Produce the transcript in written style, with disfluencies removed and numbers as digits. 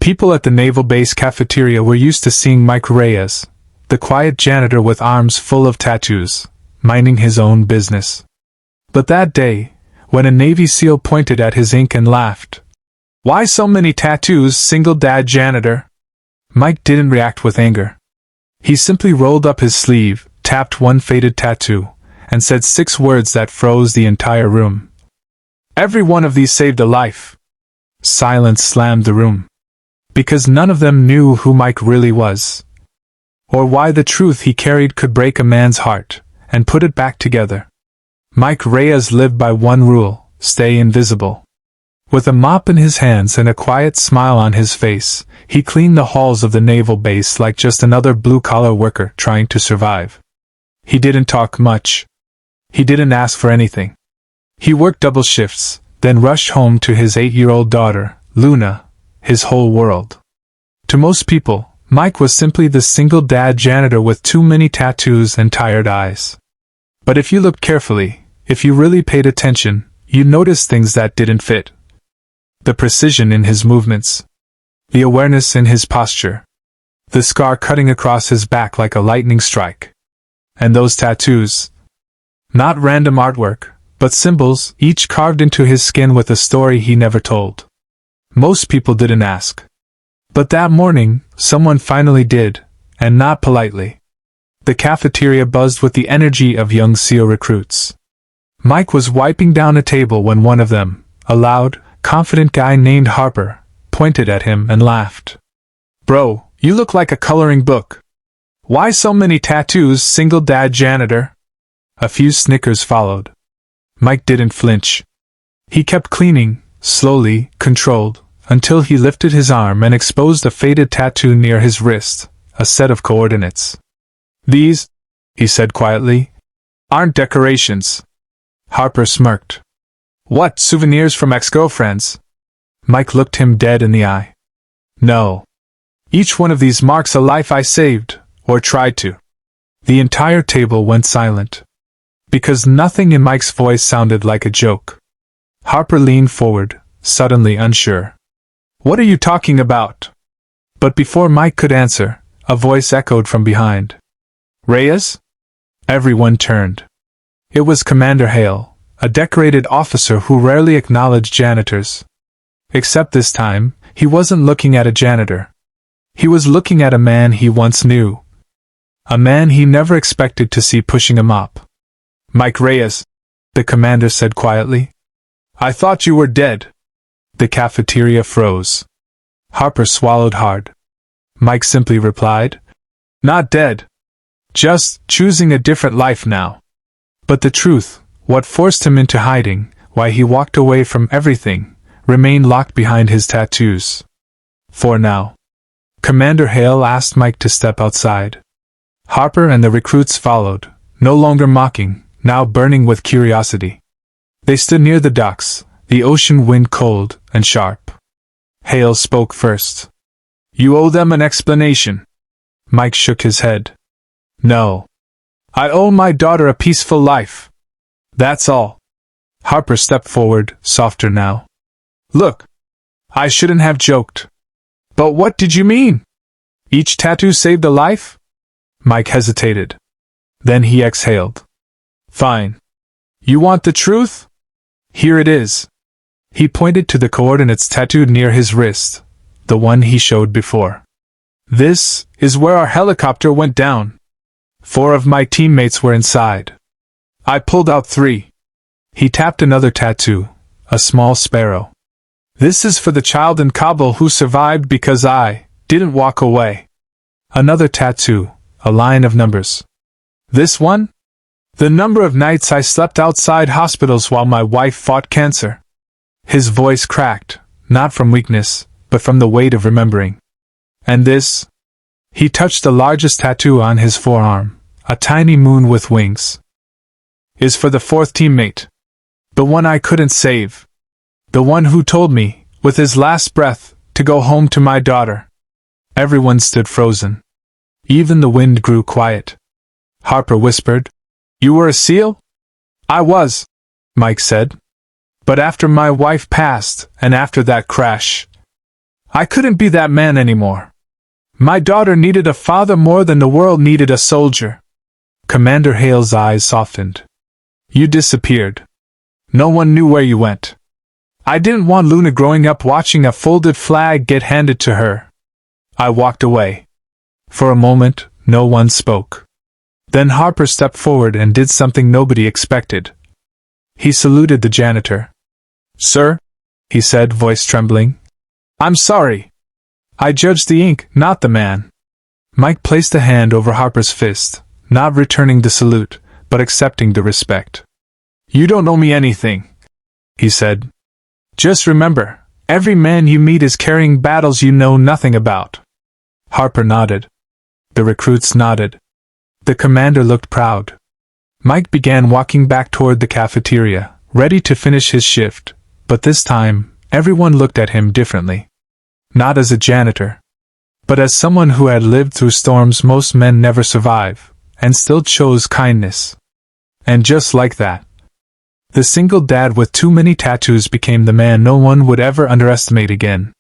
People at the naval base cafeteria were used to seeing Mike Reyes, the quiet janitor with arms full of tattoos, minding his own business. But that day, when a Navy SEAL pointed at his ink and laughed, "Why so many tattoos, single dad janitor?" Mike didn't react with anger. He simply rolled up his sleeve, tapped one faded tattoo, and said 6 words that froze the entire room. "Every one of these saved a life." Silence slammed the room. Because none of them knew who Mike really was, or why the truth he carried could break a man's heart and put it back together. Mike Reyes lived by one rule: stay invisible. With a mop in his hands and a quiet smile on his face, he cleaned the halls of the naval base like just another blue-collar worker trying to survive. He didn't talk much. He didn't ask for anything. He worked double shifts, then rushed home to his 8-year-old daughter, Luna, his whole world. To most people, Mike was simply the single dad janitor with too many tattoos and tired eyes. But if you looked carefully, if you really paid attention, you'd notice things that didn't fit. The precision in his movements. The awareness in his posture. The scar cutting across his back like a lightning strike. And those tattoos. Not random artwork, but symbols, each carved into his skin with a story he never told. Most people didn't ask. But that morning, someone finally did, and not politely. The cafeteria buzzed with the energy of young SEAL recruits. Mike was wiping down a table when one of them, a loud, confident guy named Harper, pointed at him and laughed. "Bro, you look like a coloring book. Why so many tattoos, single dad janitor?" A few snickers followed. Mike didn't flinch. He kept cleaning, slowly, controlled, until he lifted his arm and exposed a faded tattoo near his wrist, a set of coordinates. "These," he said quietly, "aren't decorations." Harper smirked. "What, souvenirs from ex-girlfriends?" Mike looked him dead in the eye. "No. Each one of these marks a life I saved, or tried to." The entire table went silent. Because nothing in Mike's voice sounded like a joke. Harper leaned forward, suddenly unsure. "What are you talking about?" But before Mike could answer, a voice echoed from behind. "Reyes?" Everyone turned. It was Commander Hale, a decorated officer who rarely acknowledged janitors. Except this time, he wasn't looking at a janitor. He was looking at a man he once knew. A man he never expected to see pushing a mop. "Mike Reyes," the commander said quietly. "I thought you were dead." The cafeteria froze. Harper swallowed hard. Mike simply replied, "Not dead. Just choosing a different life now." But the truth, what forced him into hiding, why he walked away from everything, remained locked behind his tattoos. For now. Commander Hale asked Mike to step outside. Harper and the recruits followed, no longer mocking, now burning with curiosity. They stood near the docks, the ocean wind cold and sharp. Hale spoke first. "You owe them an explanation." Mike shook his head. "No. I owe my daughter a peaceful life. That's all." Harper stepped forward, softer now. "Look. I shouldn't have joked. But what did you mean? Each tattoo saved a life?" Mike hesitated. Then he exhaled. "Fine. You want the truth? Here it is." He pointed to the coordinates tattooed near his wrist, the one he showed before. "This is where our helicopter went down. 4 of my teammates were inside. I pulled out 3. He tapped another tattoo, a small sparrow. "This is for the child in Kabul who survived because I didn't walk away." Another tattoo, a line of numbers. "This one? The number of nights I slept outside hospitals while my wife fought cancer." His voice cracked, not from weakness, but from the weight of remembering. "And this?" He touched the largest tattoo on his forearm, a tiny moon with wings. "Is for the 4th teammate. The one I couldn't save. The one who told me, with his last breath, to go home to my daughter." Everyone stood frozen. Even the wind grew quiet. Harper whispered, "You were a SEAL?" "I was," Mike said. "But after my wife passed, and after that crash, I couldn't be that man anymore. My daughter needed a father more than the world needed a soldier. Commander Hale's eyes softened. You disappeared. No one knew where you went. I didn't want Luna growing up watching a folded flag get handed to her. I walked away. For a moment, no one spoke. Then Harper stepped forward and did something nobody expected. He saluted the janitor. Sir, he said, voice trembling. I'm sorry. I judged the ink, not the man. Mike placed a hand over Harper's fist, not returning the salute, but accepting the respect. You don't owe me anything, he said. Just remember, every man you meet is carrying battles you know nothing about. Harper nodded. The recruits nodded. The commander looked proud. Mike began walking back toward the cafeteria, ready to finish his shift, but this time, everyone looked at him differently. Not as a janitor, but as someone who had lived through storms most men never survive, and still chose kindness. And just like that, the single dad with too many tattoos became the man no one would ever underestimate again.